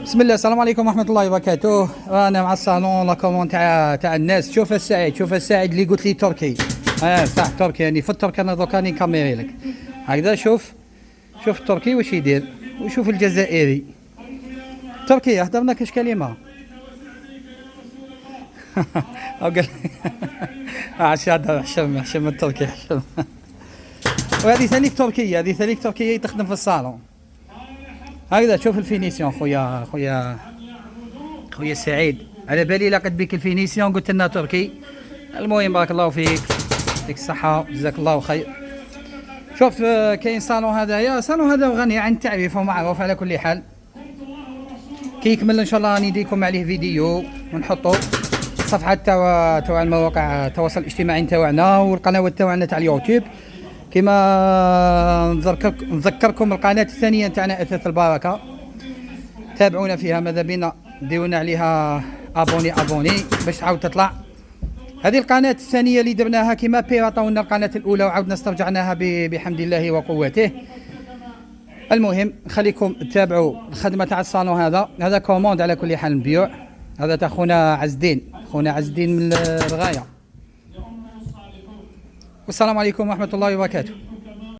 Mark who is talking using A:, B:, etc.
A: بسم الله، السلام عليكم ورحمة الله وبركاته. رانا مع الصالون لا كومون تاع الناس. شوف السعيد، شوف السعيد اللي قلت لي تركي. صح تركي، يعني في الترك انا دوكا راني نكاميري لك هكذا. شوف التركي واش يدير، وشوف الجزائري. تركيا هضرنا كاش كلمة. قال عاد هذا حشم التركي حشم. وهذه ثانيك تركية، هذه ثانيك تركية تخدم في الصالون هكذا. شوف الفينيسيون خويا سعيد، على بالي لقد بك الفينيسيون قلت لنا تركي. المهم بارك الله فيك، يعطيك الصحة، جزاك الله خير. شوف كاين صالون هذايا، صالون هذا غني عن التعريف ومعروف على كل حال. كي يكمل ان شاء الله راني نديكم عليه فيديو ونحطو الصفحات تاع المواقع التواصل الاجتماعي تاعنا والقنوات تاعنا تاع اليوتيوب. كما نذكركم القناة الثانية تاعنا أثاث البركة، تابعونا فيها، ماذا بينا ديرونا عليها ابوني باش تعاود تطلع. هذه القناة الثانية اللي درناها كما بيراطونا القناة الأولى وعاودنا استرجعناها بحمد الله وقوته. المهم خليكم تتابعوا الخدمة تاع الصالون. هذا كوموند على كل حال نبيع. هذا تاع خونا عز الدين من الغاية. والسلام عليكم ورحمة الله وبركاته.